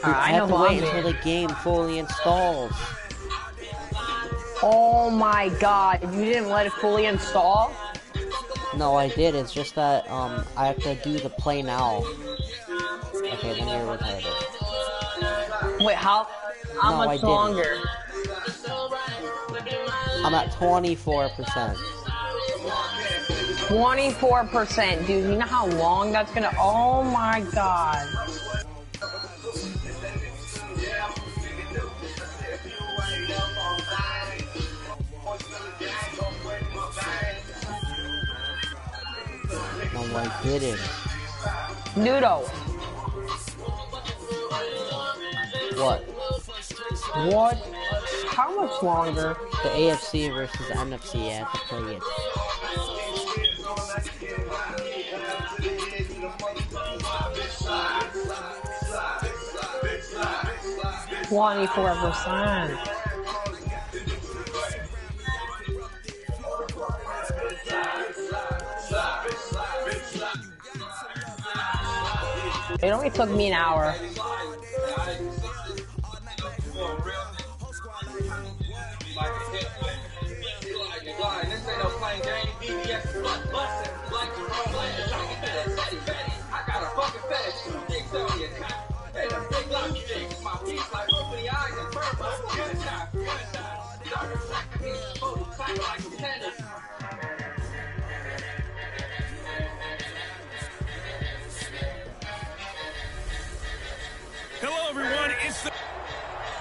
I have to wait until the game fully installs. Oh my god, you didn't let it fully install? No, I did. It's just that I have to do the play now. Okay, then you're retarded. Wait, how much longer? I'm at 24%. 24%, dude. You know how long that's gonna? Oh my god. No, I didn't. Noodle. What? What? How much longer? The AFC versus NFC. I have to play it. $24%. It only took me an hour. Hello, everyone.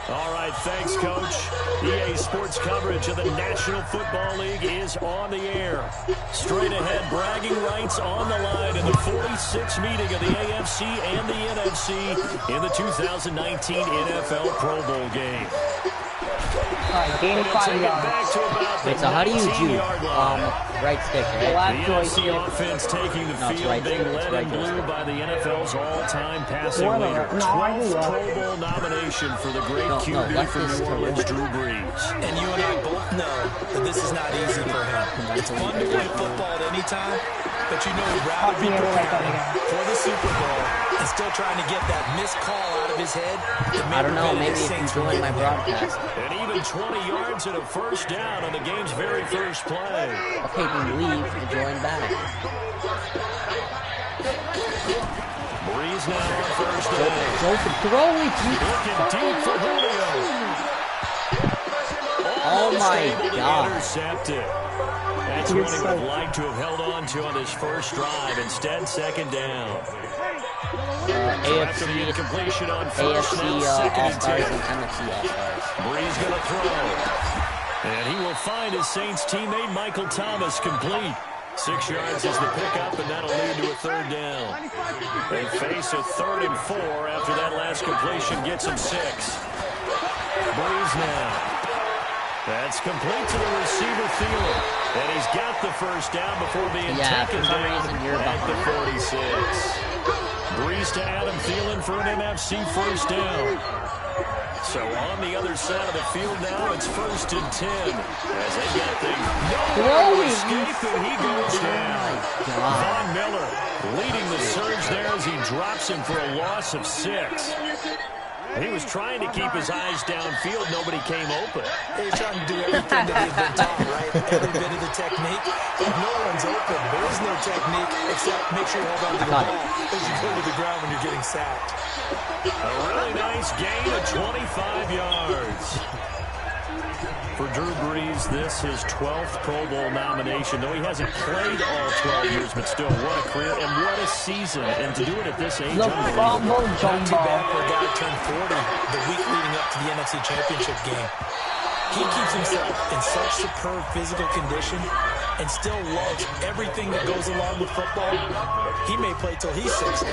All right, thanks, Coach. EA Sports coverage of the National Football League is on the air. Straight ahead, bragging rights on the line in the 46th meeting of the AFC and the NFC in the 2019 NFL Pro Bowl game. Alright, gain 5 yards. Wait, so how do you do? Right stick, right? The NFC offense taking the field, right being led in blue by the NFL's all-time passing leader. 12th Pro Bowl nomination for the great QB for New Orleans, Drew Brees. And you and I both know that this is not easy for him. It's fun to win football at any time, but you know he'd rather be preparing for the Super Bowl and still trying to get that missed call out of his head. I don't know, maybe if you join my broadcast. And even 20 yards and a first down on the game's very first play. Okay, then leave and join back. Brees now on first down. Joe can throw it. Looking deep for Julio. Oh my God. Intercepted. That's what he would like to have held on to on his first drive. Instead, second down. AFC completion on first All-Stars and NFC All-Stars. Brees going to throw. And he will find his Saints teammate Michael Thomas complete. 6 yards is the pickup, and that'll lead to a third down. They face a 3rd and 4 after that last completion gets him 6. Brees now. That's complete to the receiver Thielen. And he's got the first down before being taken down at the 46. Brees to Adam Thielen for an NFC first down. So on the other side of the field now, it's 1st and 10. As they got things. No escape, and he goes down. Von Miller leading the surge there as he drops him for a loss of 6. He was trying to keep his eyes downfield. Nobody came open. He's trying to do everything that he's been taught, right? Every bit of the technique. If no one's open, there is no technique except make sure you hold on to the ball as you go to the ground when you're getting sacked. A really nice gain of 25 yards. For Drew Brees, this his 12th Pro Bowl nomination. Though he hasn't played all 12 years, but still, what a career and what a season. And to do it at this age, the fumble not too bad for a guy who turned 40 the week leading up to the NFC Championship game. He keeps himself in such superb physical condition and still loves everything that goes along with football. He may play till he's 60.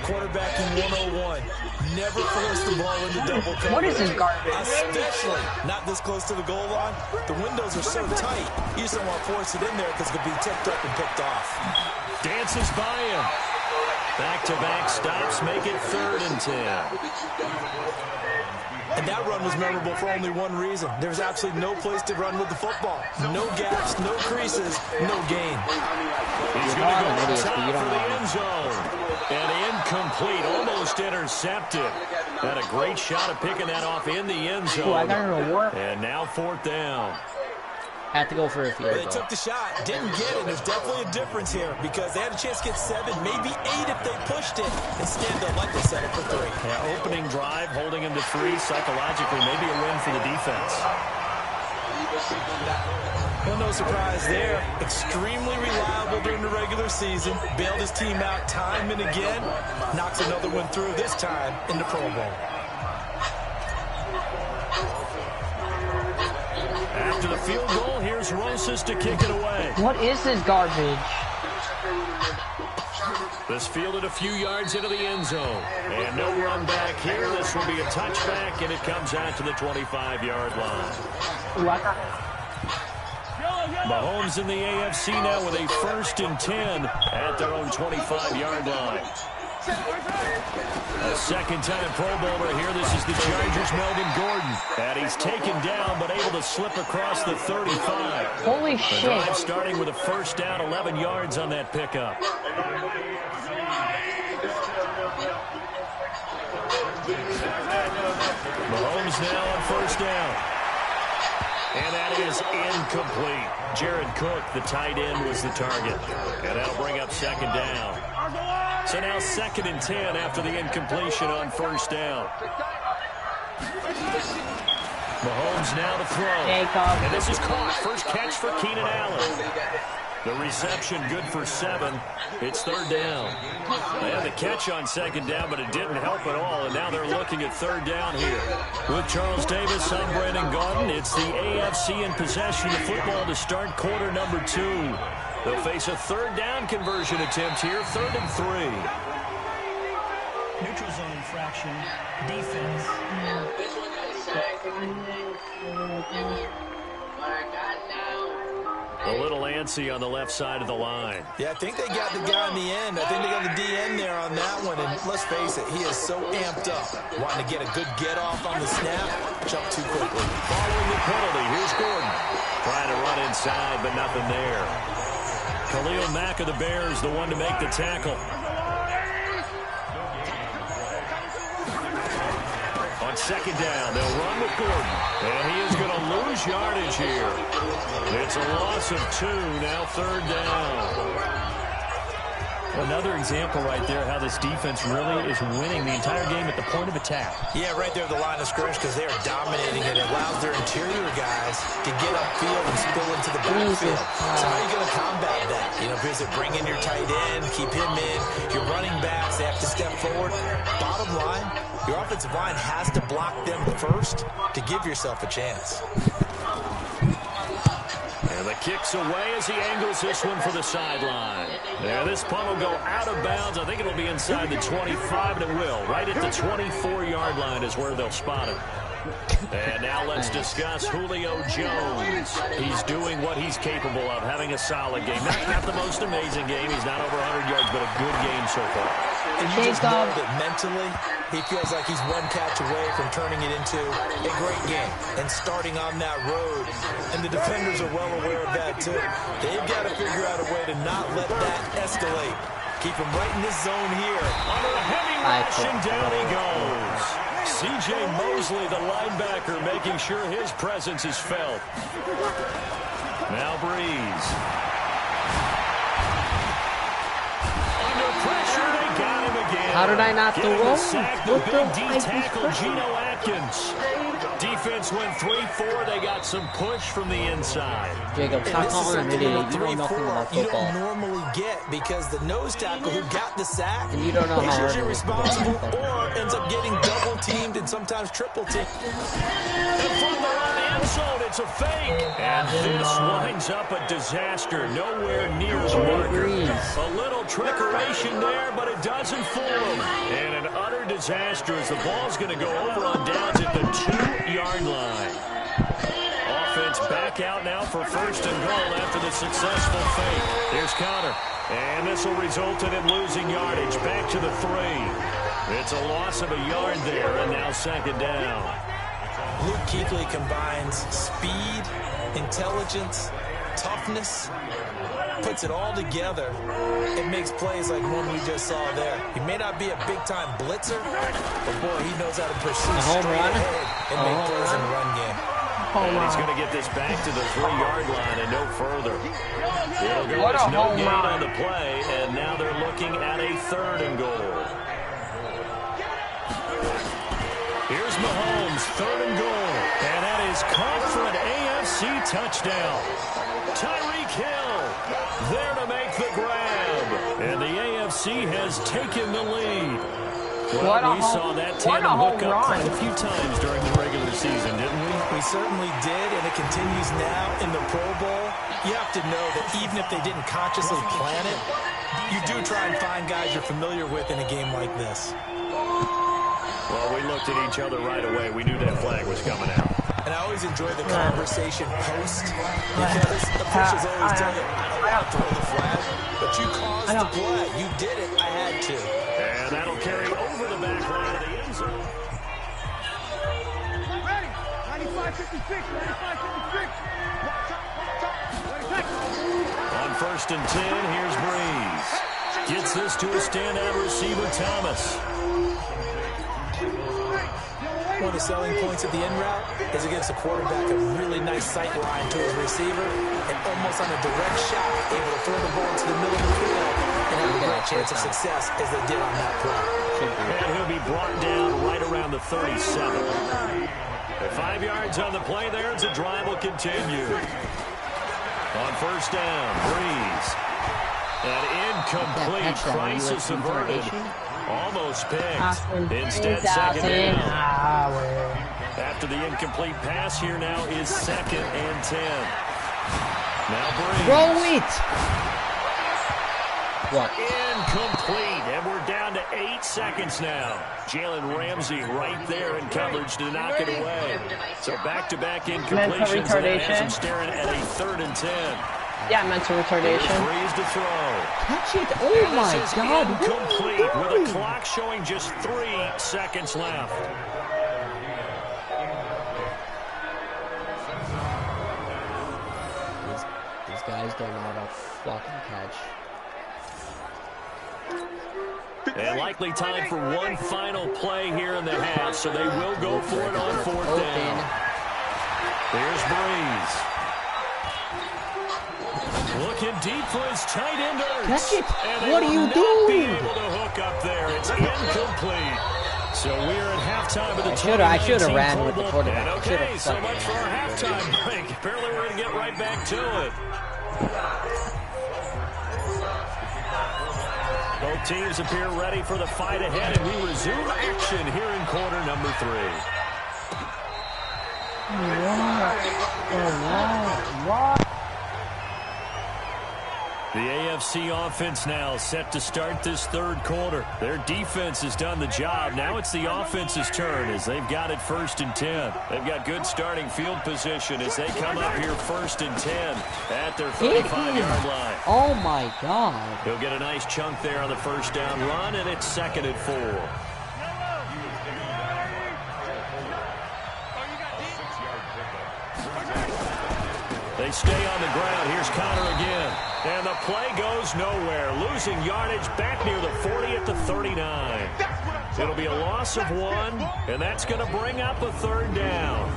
Quarterbacking 101. Never force the ball into double coverage. What is this garbage? Especially not this close to the goal line. The windows are so tight. You just don't want to force it in there because it could be tipped up and picked off. Dances by him. Back-to-back stops make it 3rd and 10. And that run was memorable for only one reason. There's absolutely no place to run with the football. No gaps, no creases, no gain. to all go an up idiot, but top you don't for the know. end zone. And incomplete, almost intercepted. Had a great shot at picking that off in the end zone. Ooh, I got it to work. And now 4th down. Had to go for a field They goal. took the shot, didn't get it. There's definitely a difference here because they had a chance to get 7, maybe 8 if they pushed it. Instead, they'll likely settle for 3. Yeah, opening drive, holding him to 3. Psychologically, maybe a win for the defense. Well, no surprise there. Extremely reliable during the regular season. Bailed his team out time and again. Knocks another one through, this time in the Pro Bowl. After the field goal, here's Rosas to kick it away. What is this garbage? This fielded a few yards into the end zone. And no run back here. This will be a touchback, and it comes out to the 25-yard line. Ooh, I got Mahomes in the AFC now with a 1st and 10 at their own 25-yard line. A second-time Pro Bowler here. This is the Chargers' Melvin Gordon. And he's taken down but able to slip across the 35. Holy The shit. drive starting with a 1st down, 11 yards on that pickup. Mahomes now on 1st down. And that is incomplete. Jared Cook, the tight end, was the target. And that'll bring up 2nd down. So now 2nd and 10 after the incompletion on 1st down. Mahomes now to throw. Jacob. And this is caught. First catch for Keenan Allen. The reception good for 7. It's 3rd down. They had the catch on 2nd down, but it didn't help at all. And now they're looking at 3rd down here. With Charles Davis, I'm Brandon Gaudin. It's the AFC in possession of football to start quarter number 2. They'll face a 3rd down conversion attempt here, 3rd and 3. Neutral zone infraction, defense. A little antsy on the left side of the line. Yeah, I think they got the guy in the end. I think they got the DN there on that one. And let's face it, he is so amped up. Wanting to get a good get-off on the snap, jump too quickly. Following the penalty, here's Gordon. Trying to run inside, but nothing there. Khalil Mack of the Bears, the one to make the tackle. On 2nd down, they'll run with Gordon. And he is going to lose yardage here. It's a loss of 2, now 3rd down. Another example right there how this defense really is winning the entire game at the point of attack. Yeah, right there at the line of scrimmage because they are dominating it. It allows their interior guys to get upfield and spill into the backfield. So how are you going to combat that? You know, visit, bring in your tight end, keep him in. Your running backs, they have to step forward. Bottom line, your offensive line has to block them first to give yourself a chance. And the kick's away as he angles this one for the sideline. And this punt will go out of bounds. I think it'll be inside the 25, and it will. Right at the 24-yard line is where they'll spot it. And now let's discuss Julio Jones. He's doing what he's capable of, having a solid game. Not the most amazing game. He's not over 100 yards, but a good game so far. And you just know that mentally, he feels like he's one catch away from turning it into a great game and starting on that road. And the defenders are well aware of that, too. They've got to figure out a way to not let that escalate. Keep him right in this zone here. Under a heavy rush, and down he goes. C.J. Mosley, the linebacker, making sure his presence is felt. Now Breeze. Under pressure, they got him again. How did I not throw? What the big D tackle, Geno Atkins. Defense went 3-4. They got some push from the inside. Jacob, stop calling him an idiot. You don't know nothing about You football. don't normally get because the nose tackle who got the sack And you don't know makes how sure hard you're it is to get responsible football. or ends up getting double teamed and sometimes triple teamed. And from around the end zone, it's a fake. And this winds up a disaster. Nowhere near the marker. A little trickeration there, but it doesn't fool him. And an utter disaster as the ball's going to go over on downs at the 2-yard line. Offense back out now for 1st and goal after the successful fake. Here's Connor. And this will result in losing yardage. Back to the 3. It's a loss of a yard there, and now 2nd down. Luke Kuechly combines speed, intelligence, toughness, puts it all together. It makes plays like one we just saw there. He may not be a big-time blitzer, but boy, he knows how to pursue straight ahead and make plays in the run game. And he's going to get this back to the 3-yard line and no further. It'll go What a as no home gain run. on the play, and now they're looking at a 3rd and goal. Here's Mahomes, 3rd and goal, and that is caught for an AFC touchdown. Tyreek Hill there to make the grab, and the AFC has taken the lead. Well, we saw that tandem hook up quite a few times during the regular season, didn't we? We certainly did, and it continues now in the Pro Bowl. You have to know that even if they didn't consciously plan it, you do try and find guys you're familiar with in a game like this. Well, we looked at each other right away. We knew that flag was coming out. And I always enjoy the conversation post, because officials always tell you, I don't want to throw the flag, but you caused the play. You did it. I had to. And that'll carry over the back line of the end zone. Ready. 95-56. 95-56. On 1st and 10, here's Breeze. Gets this to a standout receiver, Thomas. One of the selling points of the in route is against a quarterback, a really nice sight line to his receiver, and almost on a direct shot, able to throw the ball into the middle of the field and have a great chance of success as they did on that play. And he'll be brought down right around the 37. 5 yards on the play there as the drive will continue. On 1st down, Breeze. An incomplete, crisis averted. Almost picked. Instead, 2nd down. After the incomplete pass, here now is 2nd and 10. Now Breeze. Throw it! What? Incomplete, and we're down to 8 seconds now. Jalen Ramsey right there in coverage to knock it away. So back-to-back incompletions, and that has him staring at a 3rd and 10. Yeah, mental retardation. Breeze to throw. Catch it! Oh my God! Incomplete with a clock showing just 3 seconds left. These guys don't know how to fucking catch. And likely time for one final play here in the half, so they will go for it on 4th down. Here's Breeze. Looking deep for his tight end. Catch it! And What are you doing? Able to hook up there. It's incomplete. So we're at halftime of the I should have ran with the quarterback. And okay, so much for our halftime break. Apparently we're going to get right back to it. Both teams appear ready for the fight ahead, and we resume action here in quarter number 3. The AFC offense now set to start this 3rd quarter. Their defense has done the job. Now it's the offense's turn as they've got it 1st and 10. They've got good starting field position as they come up here 1st and 10 at their 35-yard line. Oh my God. He'll get a nice chunk there on the 1st down run, and it's 2nd and 4. They stay on the ground. Here's Connor again. And the play goes nowhere. Losing yardage back near the 40 at the 39. It'll be a loss of 1, and that's going to bring up a 3rd down.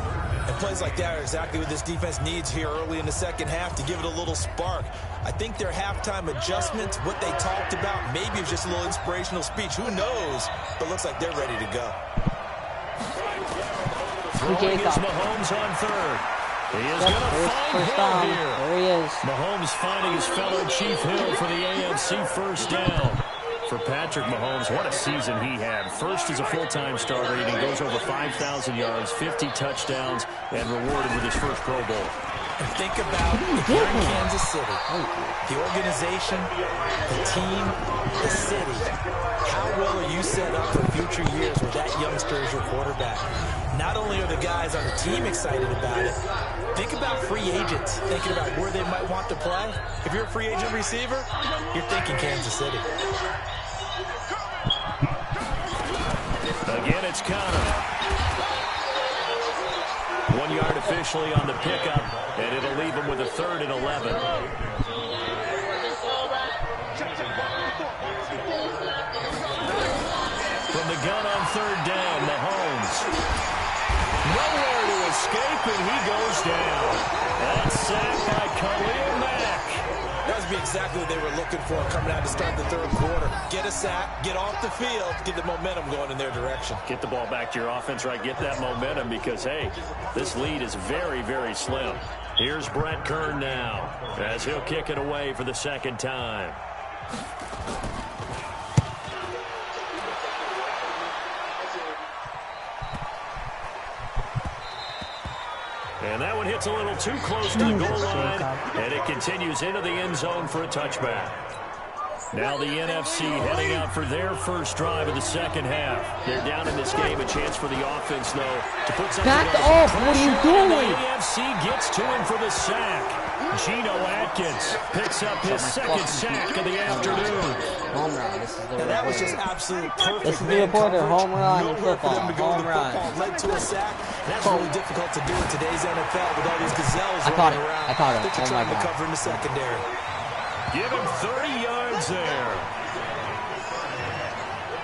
And plays like that are exactly what this defense needs here early in the 2nd half to give it a little spark. I think their halftime adjustment, what they talked about, maybe it was just a little inspirational speech. Who knows? But looks like they're ready to go. Throwing is Mahomes on 3rd. He is going to find Hill here. There he is. Mahomes finding his fellow Chief Hill for the AFC 1st down. For Patrick Mahomes, what a season he had. First as a full-time starter, and he goes over 5,000 yards, 50 touchdowns, and rewarded with his first Pro Bowl. And think about if you're in Kansas City, the organization, the team, the city. How well are you set up for future years with that youngster as your quarterback? Not only are the guys on the team excited about it, think about free agents, thinking about where they might want to play. If you're a free agent receiver, you're thinking Kansas City. Again, it's Connor. 1 yard officially on the pickup, and it'll leave him with a 3rd and 11. From the gun on 3rd down, Mahomes. Nowhere to escape, and he goes down. That's sacked by Khalil Mack. That would be exactly what they were looking for coming out to start the 3rd quarter. Get a sack, get off the field, get the momentum going in their direction. Get the ball back to your offense, right? Get that momentum because, hey, this lead is very, very slim. Here's Brett Kern now as he'll kick it away for the 2nd time. And that one hits a little too close to the goal line, and it continues into the end zone for a touchback. Now the NFC heading out for their first drive of the 2nd half. They're down in this game. A chance for the offense, though, to put something Back off! What are you doing? The AFC gets to him for the sack. Geno Atkins picks up his 2nd sack of the afternoon. Home run. This is the And that was just absolute perfect. This is the reporter. Home run in Nowhere for football. them to go Home to the run. football. Led to a sack. That's really difficult to do in today's NFL with all these gazelles I caught running it. around. I caught it. That you're Oh my trying to God. cover in the secondary. Give him 30 yards there.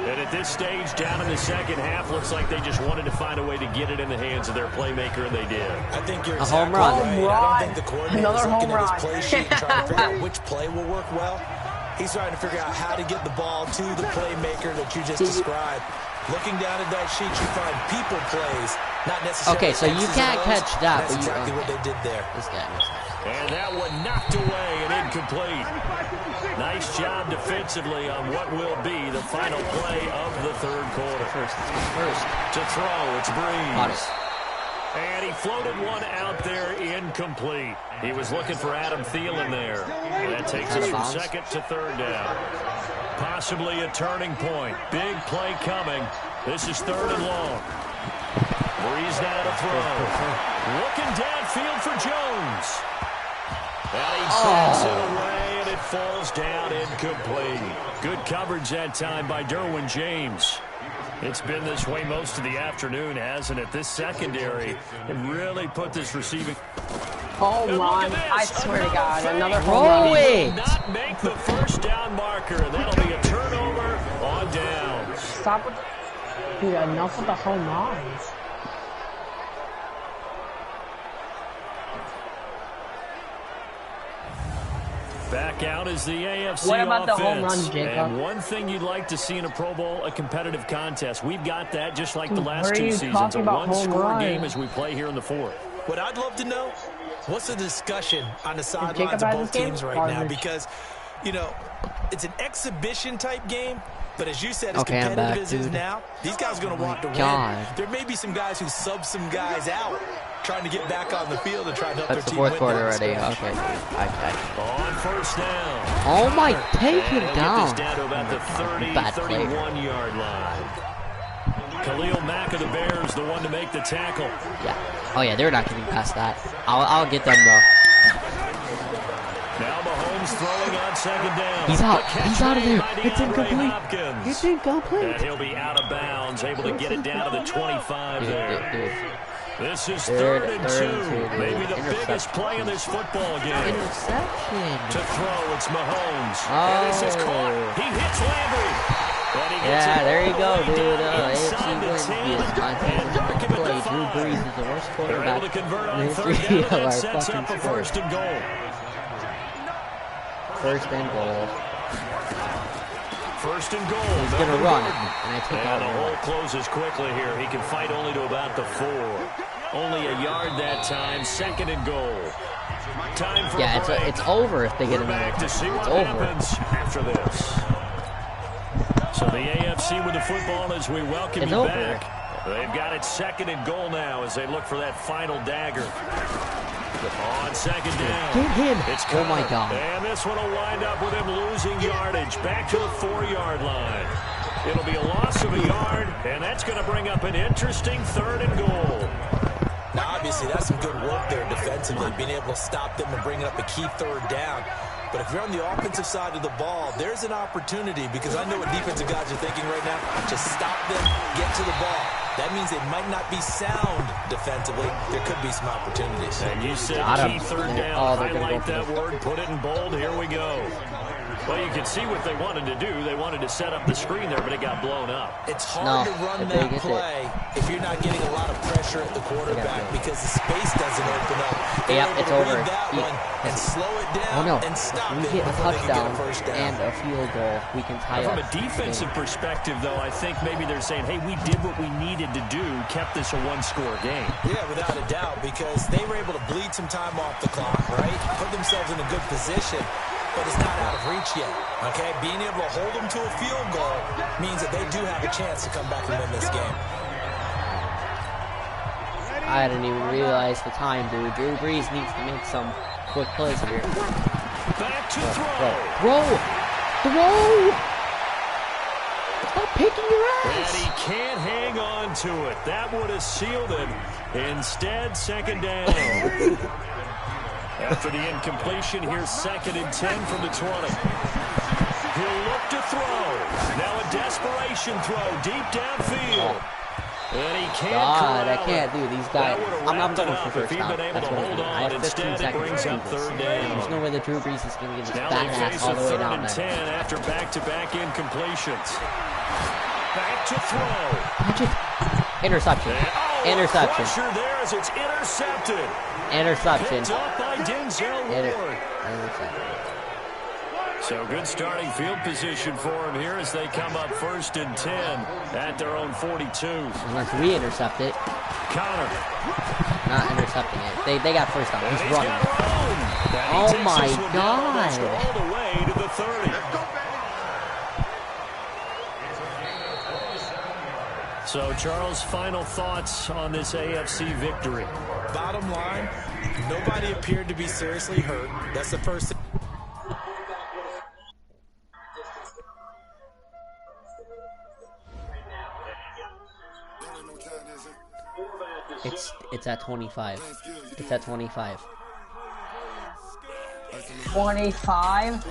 And at this stage, down in the 2nd half, looks like they just wanted to find a way to get it in the hands of their playmaker, and they did. I think you're A exactly home run. right. I don't think the coordinator is Another looking home at run. his play sheet and trying to figure out which play will work well. He's trying to figure out how to get the ball to the playmaker that you just described. Looking down at that sheet, you find people plays, not necessarily. Okay, so you X's can't and O's. catch that, That's but you exactly what they did there. This guy. And that one knocked away and incomplete. Nice job defensively on what will be the final play of the 3rd quarter. First. To throw, it's Got Breeze. it. And he floated one out there incomplete. He was looking for Adam Thielen there. And that takes us from 2nd to 3rd down. Possibly a turning point. Big play coming. This is 3rd and long. Breeze now to throw. Looking downfield for Jones. And he bats it away, and it falls down incomplete. Good coverage that time by Derwin James. It's been this way most of the afternoon, hasn't it? This secondary can really put this receiving. Home run. I swear to God, another home Roll run. it. Will not make the 1st down marker, and that'll be a turnover on downs. Stop with... Dude, enough with the home runs. Back out is the AFC What about the offense. home run, Jacob? And one thing you'd like to see in a Pro Bowl, a competitive contest. We've got that just like the last What are 2 you seasons. talking A about home one-score run? game as we play here in the 4th. What I'd love to know, what's the discussion on the Jacob sidelines of has both this game? teams right now? Garbage. Because, you know, it's an exhibition type game, but as you said, as Okay, I'm competitive back, as it is dude. now, these guys are going to want to win. God. There may be some guys who sub some guys out, trying to get back on the field and try to help That's the their team 4th win quarter down the already. stretch. Okay. On 1st down. Oh my, take And him he'll get down. this down to about the 30, Bad play. 31-yard line. Khalil Mack of the Bears, the one to make the tackle. Yeah. Oh yeah, they're not getting past that. I'll get them though. Now Mahomes throwing on 2nd down. He's out. The catch He's out of made there. by It's DeAndre incomplete. Hopkins. It's incomplete. And he'll be out of bounds, able to get it down to the 25 there. Dude. This is Third third and and two. two, Maybe dude. the biggest Interception. play in this football game. Interception. To throw, it's Mahomes. And this is caught. He hits Landry. And he gets Yeah, it there all you the go, way dude. down AFC inside the wins 10. this. My team And is mark him going to at play. the Drew 5. Brees is the worst They're quarterback able to convert in on the third history down, of and our that sets fucking up a sport. 1st and goal. First and goal. 1st and goal. He's going to Melvin run. Gordon. And I take And out the the hole closes quickly here. He can fight only to about the 4. Only a yard that time. 2nd and goal. Time for Yeah, a break. it's over if they get We're another back to see touchdown. what It's over. happens after this. So the AFC with the football as we welcome It's you over. back. They've got it 2nd and goal now as they look for that final dagger. On 2nd down. Get him. It's Oh my Connor. God. And this one will wind up with him losing yardage back to the 4-yard line. It'll be a loss of a yard, and that's going to bring up an interesting 3rd and goal. Now, obviously, that's some good work there defensively, being able to stop them and bringing up a key 3rd down. But if you're on the offensive side of the ball, there's an opportunity because I know what defensive guys are thinking right now. Just stop them, get to the ball. That means they might not be sound defensively. There could be some opportunities. And you said key third down. Oh, they're gonna Highlight go that word, put it in bold. Here we go. Well, you can see what they wanted to do. They wanted to set up the screen there, but it got blown up. It's hard to run that play if you're not getting a lot of pressure at the quarterback because the space doesn't open up. Yeah, it's over. That one and slow it down and stop it. We get a touchdown and a field goal. We can tie From up. a defensive perspective, though, I think maybe they're saying, hey, we did what we needed to do, kept this a one-score game. Yeah, without a doubt, because they were able to bleed some time off the clock, right? Put themselves in a good position. But it's not out of reach yet, okay? Being able to hold them to a field goal means that they do have a chance to come back and win this game. I didn't even realize the time, dude. Drew Brees needs to make some quick plays here. Back to throw. Throw! Stop picking your ass! And he can't hang on to it. That would have sealed it. Instead, second down. After the incompletion, here's 2nd and 10 from the 20. He'll look to throw. Now a desperation throw deep downfield. And he can't I can't do these guys. I'm not going for first down. That's what I'm doing. I have 15 seconds to do this. There's no way that Drew Brees is going to get his fat ass all the way down there. 10 after back-to-back incompletions. Back to throw. Interception. Interception. Pressure there as it's intercepted. Interception. Picked up by Denzel Ward. Interception. So good starting field position for him here as they come up 1st and 10 at their own 42. Unless we intercept it. Connor. Not intercepting it. They got first down. He's running. Oh my God. All the way to the 30. So, Charles, final thoughts on this AFC victory? Bottom line, nobody appeared to be seriously hurt. That's the first thing. It's at 25. It's at 25. 25?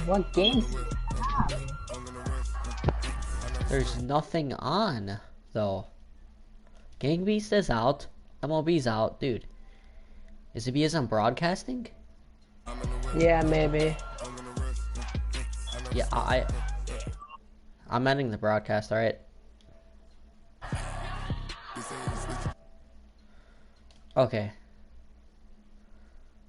What game? There's nothing on, though. Gang Beast is out. MLB's out. Dude. Is it because I'm broadcasting? Yeah, maybe. Yeah, I'm ending the broadcast, alright? Okay.